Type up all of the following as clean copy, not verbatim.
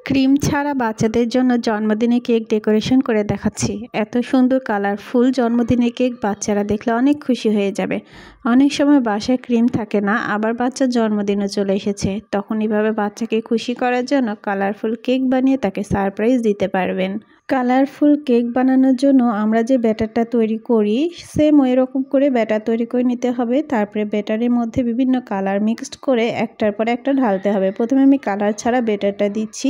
Cream ছাড়া বাচ্চাদের জন্য জন্মদিনে কেক ডেকোরেশন করে দেখাচ্ছি। এত সুন্দর কালারফুল জন্মদিনে কেক বাচ্চারা দেখলে অনেক খুশি হয়ে যাবে। অনেক সময় বাসায় ক্রিম থাকে না, আবার বাচ্চার জন্মদিনও চলে এসেছে, তখন এভাবে বাচ্চাকে খুশি করার জন্য কালারফুল কেক বানিয়ে তাকে সারপ্রাইজ দিতে পারবেন। কালারফুল কেক বানানোর জন্য আমরা যে ব্যাটারটা তৈরি করি সেম ওই রকম করে ব্যাটার তৈরি করে নিতে হবে। তারপরে ব্যাটারের মধ্যে বিভিন্ন কালার মিক্সড করে একটার পর একটা ঢালতে হবে। প্রথমে আমি কালার ছাড়া ব্যাটারটা দিচ্ছি,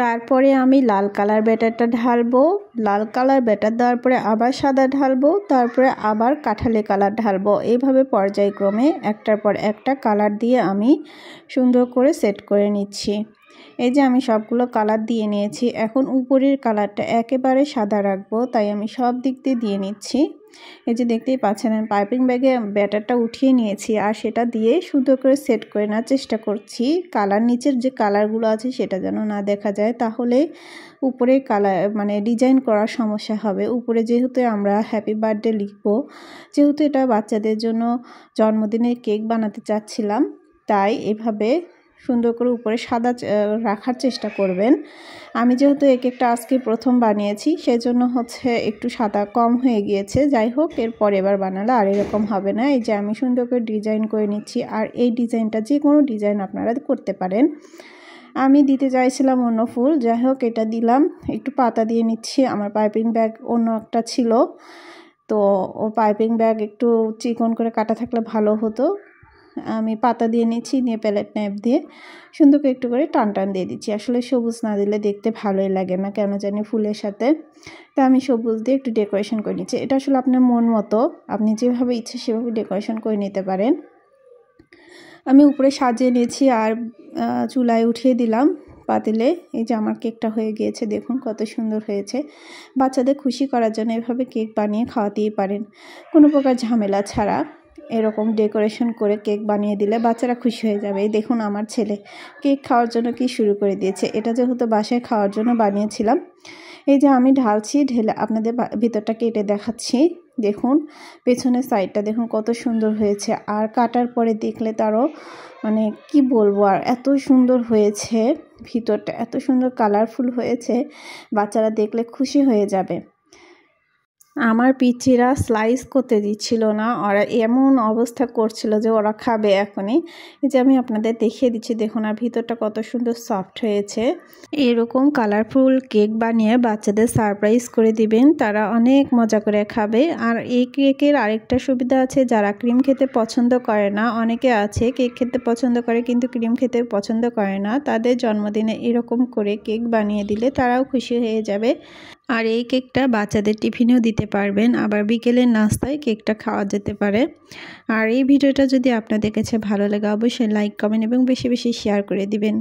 তারপরে আমি লাল কালার ব্যাটারটা ঢালবো। লাল কালার ব্যাটার দেওয়ার পরে আবার সাদা ঢালবো, তারপরে আবার কাঠালি কালার ঢালবো। এইভাবে পর্যায়ক্রমে একটার পর একটা কালার দিয়ে আমি সুন্দর করে সেট করে নিচ্ছি। এই যে আমি সবগুলো কালার দিয়ে নিয়েছি। এখন উপরের কালারটা একেবারে সাদা রাখবো, তাই আমি সব দিক দিয়ে নিচ্ছি। এই যে দেখতেই পাচ্ছেন আমি পাইপিং ব্যাগে ব্যাটারটা উঠিয়ে নিয়েছি, আর সেটা দিয়ে সুন্দর করে সেট করে নেওয়ার চেষ্টা করছি। কালার নিচের যে কালারগুলো আছে সেটা যেন না দেখা যায়, তাহলে উপরে কালার মানে ডিজাইন করার সমস্যা হবে। উপরে যেহেতু আমরা হ্যাপি বার্থডে লিখবো, যেহেতু এটা বাচ্চাদের জন্য জন্মদিনের কেক বানাতে চাচ্ছিলাম, তাই এভাবে সুন্দর করে উপরে সাদা রাখার চেষ্টা করবেন। আমি যেহেতু এই কেকটা আজকে প্রথম বানিয়েছি, সেজন্য একটু সাদা কম হয়ে গিয়েছে। যাই হোক, এরপর এবার বানালে আর এরকম হবে না। এই যে আমি সুন্দর করে ডিজাইন করে নিচ্ছি, আর এই ডিজাইনটা যে কোনো ডিজাইন আপনারা করতে পারেন। আমি দিতে চাইছিলাম অন্য ফুল, যাই হোক এটা দিলাম। একটু পাতা দিয়ে নিচ্ছি। আমার পাইপিং ব্যাগ অন্য একটা ছিল, তো ও পাইপিং ব্যাগ একটু চিকন করে কাটা থাকলে ভালো হতো। আমি পাতা দিয়ে নিচ্ছি, নিয়ে প্যালেট নাইফ দিয়ে সুন্দর করে একটু করে টান দিয়ে দিচ্ছি। আসলে সবুজ না দিলে দেখতে ভালোই লাগে না কেন জানি ফুলের সাথে, তা আমি সবুজ দিয়ে একটু ডেকোরেশন করে নিচ্ছি। এটা আসলে আপনার মন মতো, আপনি যেভাবে ইচ্ছে সেভাবে ডেকোরেশন করে নিতে পারেন। আমি উপরে সাজিয়ে নিয়েছি আর চুলায় উঠিয়ে দিলাম পাতিলে। এই যে আমার কেকটা হয়ে গিয়েছে, দেখুন কত সুন্দর হয়েছে। বাচ্চাদের খুশি করার জন্য এভাবে কেক বানিয়ে খাওয়াতেই পারেন, কোনো প্রকার ঝামেলা ছাড়া। এরকম ডেকোরেশন করে কেক বানিয়ে দিলে বাচ্চারা খুশি হয়ে যাবে। এই দেখুন আমার ছেলে কেক খাওয়ার জন্য কি শুরু করে দিয়েছে। এটা যেহেতু বাসায় খাওয়ার জন্য বানিয়েছিলাম। এই যে আমি ঢালছি, ঢেলে আপনাদের ভিতরটা কেটে দেখাচ্ছি। দেখুন পেছনের সাইডটা দেখুন কত সুন্দর হয়েছে, আর কাটার পরে দেখলে তারও মানে কি বলবো, আর এত সুন্দর হয়েছে। ভিতরটা এত সুন্দর কালারফুল হয়েছে, বাচ্চারা দেখলে খুশি হয়ে যাবে। আমার পিচ্চিরা স্লাইস করতে দিচ্ছিল না, ওরা এমন অবস্থা করছিল যে ওরা খাবে এখনই। এই যে আমি আপনাদের দেখিয়ে দিচ্ছি, দেখুন আর ভিতরটা কত সুন্দর সফট হয়েছে। এরকম কালারফুল কেক বানিয়ে বাচ্চাদের সারপ্রাইজ করে দিবেন, তারা অনেক মজা করে খাবে। আর এই কেকের আরেকটা সুবিধা আছে, যারা ক্রিম খেতে পছন্দ করে না, অনেকে আছে কেক খেতে পছন্দ করে কিন্তু ক্রিম খেতে পছন্দ করে না, তাদের জন্মদিনে এরকম করে কেক বানিয়ে দিলে তারাও খুশি হয়ে যাবে। আর এই কেকটা বাচ্চাদের টিফিনেও দিতে পারবেন, আবার বিকেলের নাস্তায় কেকটা খাওয়া যেতে পারে। আর এই ভিডিওটা যদি আপনাদের কাছে ভালো লাগে অবশ্যই লাইক, কমেন্ট এবং বেশি বেশি শেয়ার করে দিবেন।